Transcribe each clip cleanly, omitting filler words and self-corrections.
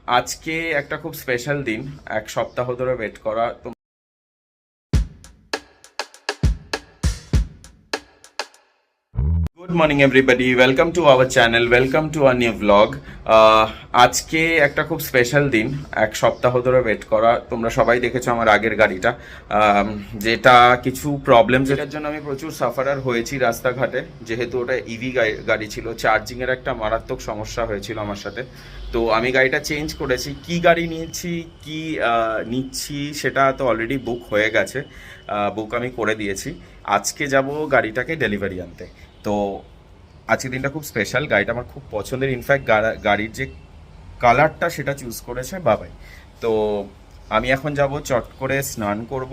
আজকে একটা খুব স্পেশাল দিন। এক সপ্তাহ ধরে ওয়েট করা। Good morning everybody, welcome to our channel, welcome to a new blog. আজকে একটা খুব স্পেশাল দিন। এক সপ্তাহ ধরে ওয়েট করা। তোমরা সবাই দেখেছো আমার আগের গাড়িটা, যেটা কিছু প্রবলেম, যেটার জন্য আমি প্রচুর সাফারার হয়েছি রাস্তাঘাটে। যেহেতু ওটা ইভি গাড়ি ছিল, চার্জিংয়ের একটা মারাত্মক সমস্যা হয়েছিল আমার সাথে। তো আমি গাড়িটা চেঞ্জ করেছি। কি গাড়ি নিচ্ছি সেটা তো অলরেডি বুক হয়ে গেছে, বুক আমি করে দিয়েছি। আজকে যাব গাড়িটাকে ডেলিভারি আনতে। তো আজকের দিনটা খুব স্পেশাল। গাড়িটা আমার খুব পছন্দের। ইনফ্যাক্ট গাড়ির যে কালারটা সেটা চুজ করেছে বাবাই। তো আমি এখন যাব, চট করে স্নান করব,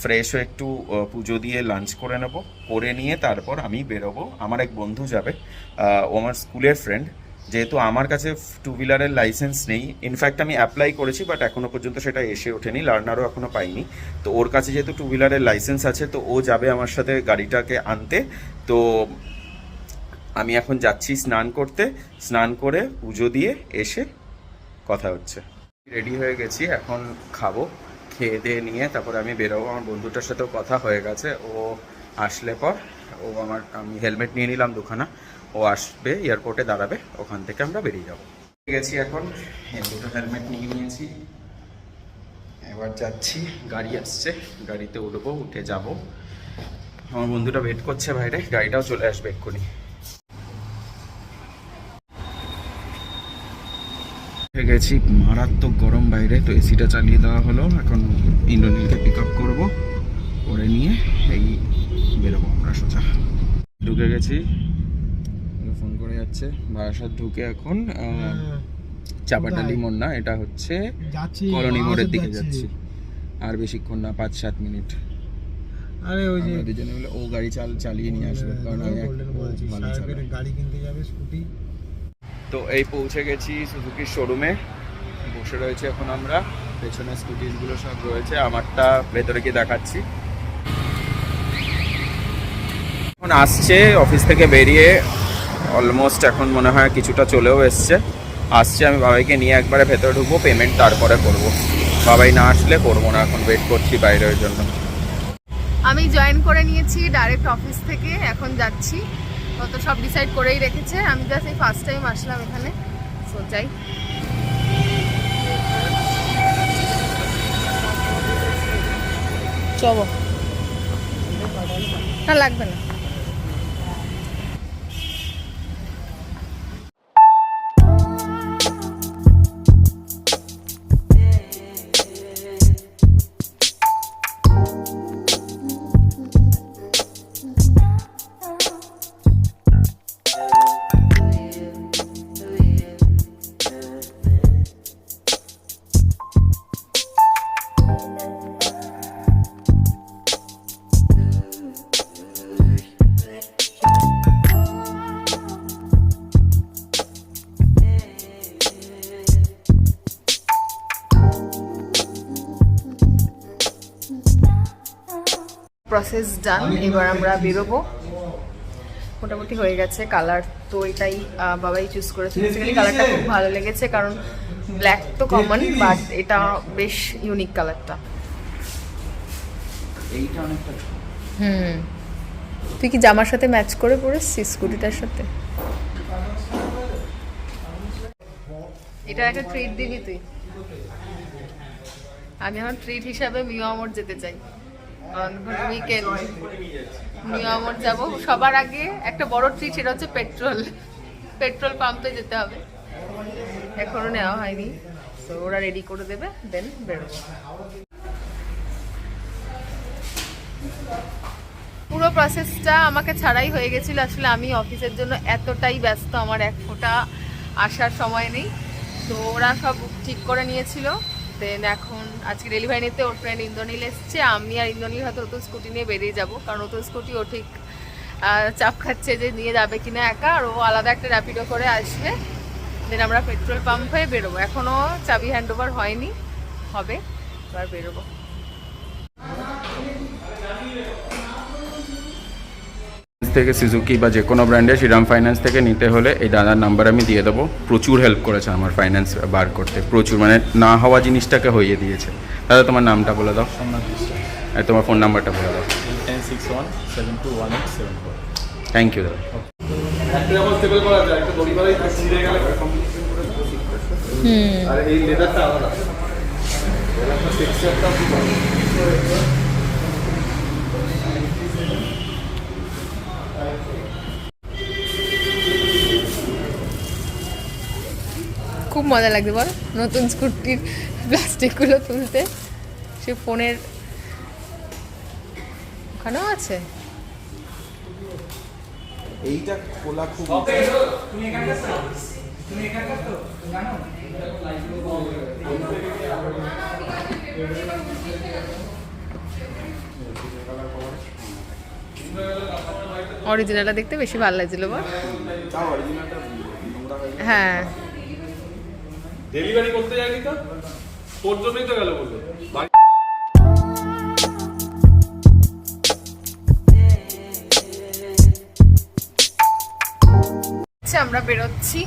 ফ্রেশ হয়ে একটু পুজো দিয়ে লাঞ্চ করে নেব, করে নিয়ে তারপর আমি বেরোবো। আমার এক বন্ধু যাবে, ও আমার স্কুলের ফ্রেন্ড। যেহেতু আমার কাছে টু হুইলারের লাইসেন্স নেই, ইনফ্যাক্ট আমি অ্যাপ্লাই করেছি বাট এখনও পর্যন্ত সেটা এসে ওঠেনি, লার্নারও এখনও পাইনি। তো ওর কাছে যেহেতু টু হুইলারের লাইসেন্স আছে, তো ও যাবে আমার সাথে গাড়িটাকে আনতে। তো আমি এখন যাচ্ছি স্নান করতে, স্নান করে পুজো দিয়ে এসে কথা হচ্ছে। রেডি হয়ে গেছি, এখন খাবো, খেয়ে দিয়ে নিয়ে তারপরে আমি বেরোবো। আমার বন্ধুটার সাথেও কথা হয়ে গেছে, ও আসলে পর আমি হেলমেট নিয়ে নিলাম দুখানা, ও আসবে, এয়ারপোর্টে দাঁড়াবে, ওখান থেকে আমরা বেরিয়ে যাবো। গেছি এখন, দুটো হেলমেট নিয়ে নিয়েছি, এবার যাচ্ছি। গাড়ি আসছে, গাড়িতে উঠবো, উঠে যাব। আমার বন্ধুটা ওয়েট করছে বাইরে, গাড়িটাও চলে আসবে এক্ষুনি। গেছি, মারাত্মক গরম বাইরে, তো এসিটা চালিয়ে দেওয়া হলো। এখন ইন্দ্রনীলকে পিক আপ করবো, করে নিয়ে এই বেরোবো আমরা সোজা। ঢুকে গেছি, ফোন করে যাচ্ছে বারাসাত। ঢুকে এখন চাপাটালি মোড় না, এটা হচ্ছে কলোনি মোড়ের দিকে যাচ্ছি। আর বেশিক্ষণ না, 5-7 মিনিট। আরে ওই যে দুজনে মিলে ও গাড়ি চালিয়ে নিয়ে আসবে, কারণ আমি গাড়ি কিনতে যাবে স্কুটি। তো এই পৌঁছে গেছি সুজুকির শোরুমে, বসে রয়েছে এখন আমরা। পেছনে স্কুটিগুলো সব রয়েছে, আমারটা ভেতরে গিয়ে দেখাচ্ছি। এখন আসছে অফিস থেকে বেরিয়ে, অলমোস্ট এখন মনে হয় কিছুটা চলেও এসছে। আসছে, আমি বাবাইকে নিয়ে একবারে ভেতরে ঢুকবো, পেমেন্ট তারপরে করব। বাবাই না আসলে করবো না, এখন ওয়েট করছি বাইরের জন্য। আমি জয়েন করে নিয়েছি ডাইরেক্ট অফিস থেকে, এখন যাচ্ছি। তো সব ডিসাইড করেই রেখেছে, আমি জাস্ট এই ফার্স্ট টাইম আসলাম এখানে, সো যাই। চলো, না লাগবে না। প্রসেস ডান, এবার আমরা বেরোবো। মোটামুটি হয়ে গেছে। কালার তো এটাই বাবাই চুজ করেছে। বেসিক্যালি কালারটা খুব ভালো লেগেছে, কারণ ব্ল্যাক তো কমন, বাট এটা বেশ ইউনিক কালারটা। তুই কি জামার সাথে ম্যাচ করে পরেছিস স্কুটিটার সাথে? এটা একটা ট্রিট দিবি তুই। আমি এখন ট্রিট হিসাবে মিও আমর যেতে চাই, উইকেন্ড মিও আমর যাবো। সবার আগে একটা বড় ট্রিট, সেটা হচ্ছে পেট্রোল পাম্পে যেতে হবে। এখনো নেওয়া হয়নি, তো ওরা রেডি করে দেবে, দেন বেরোবো। পুরো প্রসেসটা আমাকে ছাড়াই হয়ে গেছিল। আসলে আমি অফিসের জন্য এতটাই ব্যস্ত, আমার এক ফোঁটা আসার সময় নেই। তো ওরা সব ঠিক করে নিয়েছিল। দেন এখন আজকে ডেলিভারি নিতে ওর ফ্রেন্ড ইন্দ্রনীল এসছে। আমি আর ইন্দ্রনীল হয়তো ও তো স্কুটি নিয়ে বেরিয়ে যাবো, কারণ ও তো স্কুটি ও ঠিক চাপ খাচ্ছে যে নিয়ে যাবে কিনা একা, আর ও আলাদা একটা র্যাপিডো করে আসবে। দেন আমরা পেট্রোল পাম্পে বেরোবো। এখনও চাবি হ্যান্ড ওভার হয়নি, হবে, এবার বেরোবো। থেকে সুজুকি বা যে কোনো ব্র্যান্ডের শ্রীরাম ফাইন্যান্স থেকে নিতে হলে এই দাদার নাম্বার আমি দিয়ে দেবো। প্রচুর হেল্প করেছে আমার ফাইন্যান্স বার করতে, প্রচুর, মানে না হওয়া জিনিসটাকে হইয়ে দিয়েছে। দাদা তোমার নামটা বলে দাও আর তোমার ফোন নাম্বারটা বলে দাও। 1061721874। থ্যাংক ইউ দাদা। আর এই লেদারটা আলাদা। খুব মজা লাগছে বল নতুন স্কুটির প্লাস্টিকগুলো তুলতে। সে ফোনের ওখানেও আছে। এইটা খোলা খুব অরিজিনালটা দেখতে বেশি ভালো লাগছিল বল। হ্যাঁ ডেলিভারি করতে যায়নি তো, তোর জন্যই তো গেল বললো। আমরা বেরোচ্ছি।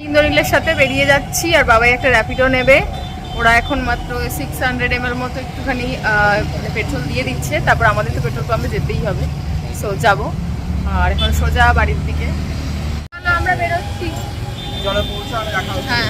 ইন্দ্রনীলের সাথে বেরিয়ে যাচ্ছি আর বাবাই একটা র্যাপিডো নেবে। ওরা এখন মাত্র 600 ml মতো একটুখানি পেট্রোল দিয়ে দিচ্ছে, তারপর আমাদের তো পেট্রোল পাম্পে যেতেই হবে। সো যাব আর এখন সোজা বাড়ির দিকে। চলো আমরা বেরোচ্ছি। চলো পৌঁছে আমি রাখা হচ্ছে। হ্যাঁ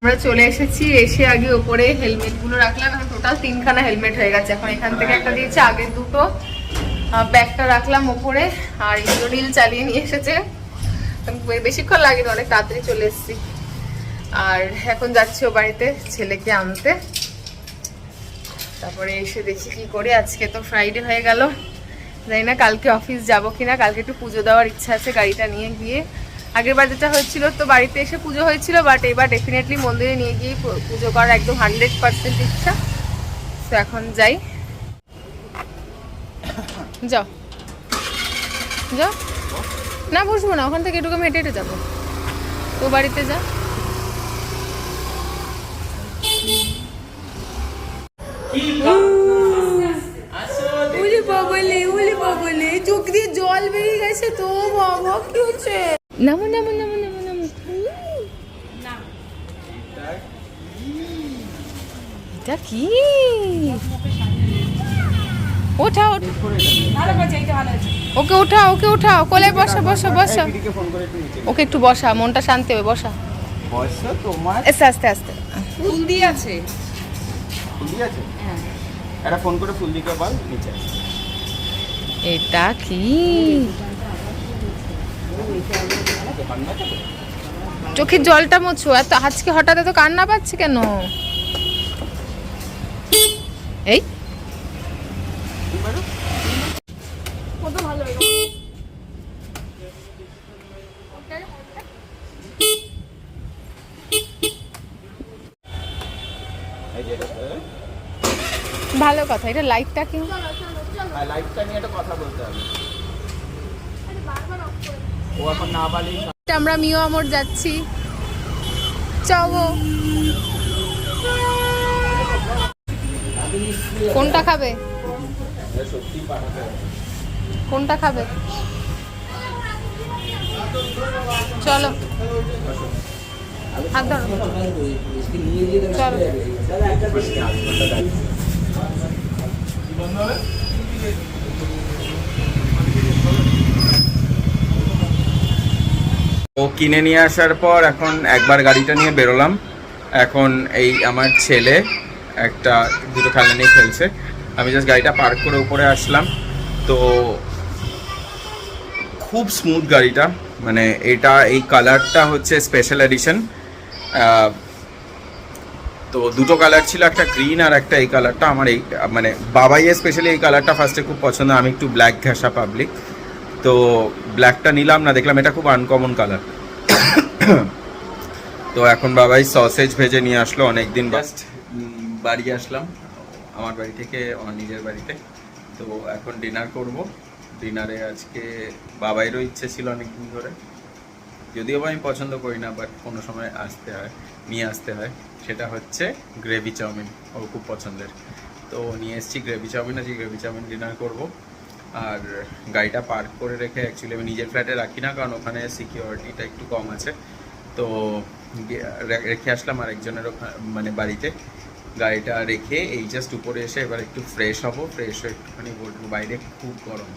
আমরা চলে এসেছি। এসে আগে উপরে হেলমেটগুলো রাখলাম, এখন টোটাল 3খানা হেলমেট হয়ে গেছে। এখন এখান থেকে একটা দিয়েছে, আগে দুটো। ব্যাগটা রাখলাম উপরে আর ইন্দ্রনীল চালিয়ে নিয়ে এসেছে। বেশিক্ষণ লাগেনি, অনেক তাড়াতাড়ি চলে এসেছি। আর এখন যাচ্ছি ও বাড়িতে ছেলেকে আনতে। তারপরে এসে দেখি কি করে। আজকে তো ফ্রাইডে হয়ে গেল, জানি না কালকে অফিস যাব কিনা। কালকে একটু পুজো দেওয়ার ইচ্ছা আছে গাড়িটা নিয়ে গিয়ে। আগের বার যেটা হয়েছিল তো বাড়িতে এসে পুজো হয়েছিল, বাট এবার ডেফিনেটলি মন্দিরে নিয়ে গিয়ে পুজো করার একদম 100% ইচ্ছা। তো এখন যাই। যাও যাও, না বসবো না, ওখান থেকে একটু হেঁটে হেঁটে যাবো। তো বাড়িতে যা। উলি বাবলে চোখ দিয়ে জল বেরিয়ে গেছে তো বাবা, কি হচ্ছে? নামো নামো নামো নামো নামো। এটা কি? ওঠাও ওকে, উঠাও ওকে, উঠাও কোলে বসা বসা বসা। ওকে একটু বসা, মনটা শান্তি হবে, বসা। আস্তে আস্তে আস্তে। ফুল দিয়ে আছে। হ্যাঁ, একটা ফোন করে ফুল দিকে বল নিচে। এটা কি? চোখের জলটা মোছো। এত আজকে হঠাৎ এত কান্না পাচ্ছে কেন? এই কত ভালো। ভালো কথা। এটা লাইটটা কি? লাইটটা নিয়ে একটা কথা বলতে হবে। ও এখন না বালি। আমরা মিও আমর যাচ্ছি। চলো। কোনটা খাবে? কোনটা খাবে? চলো হাত ধরো। চলো। ও কিনে নিয়ে আসার পর এখন একবার গাড়িটা নিয়ে বেরোলাম। এখন এই আমার ছেলে একটা দুটো খেলনা নিয়ে খেলছে। আমি জাস্ট গাড়িটা পার্ক করে উপরে আসলাম। তো খুব স্মুথ গাড়িটা, মানে এটা এই কালারটা হচ্ছে স্পেশাল এডিশন। তো দুটো কালার ছিল, একটা গ্রিন আর একটা এই কালারটা। আমার এই মানে বাবাই স্পেশালি এই কালারটা ফার্স্টে খুব পছন্দ। আমি একটু ব্ল্যাক ঘেঁষা পাবলিক, তো ব্ল্যাকটা নিলাম না, দেখলাম এটা খুব আনকমন কালার। তো এখন বাবাই সসেজ ভেজে নিয়ে আসলো অনেকদিন জাস্ট বাড়ি আসলাম আমার বাড়ি থেকে আমার নিজের বাড়িতে। তো এখন ডিনার করব। ডিনারে আজকে বাবাইরও ইচ্ছে ছিল অনেকদিন ধরে, যদিও বা আমি পছন্দ করি না, বাট কোনো সময় নিয়ে আসতে হয়। সেটা হচ্ছে গ্রেভি চাউমিন, ও খুব পছন্দের। তো নিয়ে এসেছি গ্রেভি চাউমিন, আজকে গ্রেভি চাউমিন ডিনার করব। আর গাড়িটা পার্ক করে রেখে, অ্যাকচুয়ালি আমি নিজের ফ্ল্যাটে রাখি না, কারণ ওখানে সিকিউরিটিটা একটু কম আছে। তো রেখে আসলাম আরেকজনের মানে বাড়িতে। গাড়িটা রেখে এই জাস্ট উপরে এসে এবার একটু ফ্রেশ হব। ফ্রেশ হয়ে একটুখানি বলবো, বাইরে খুব গরম।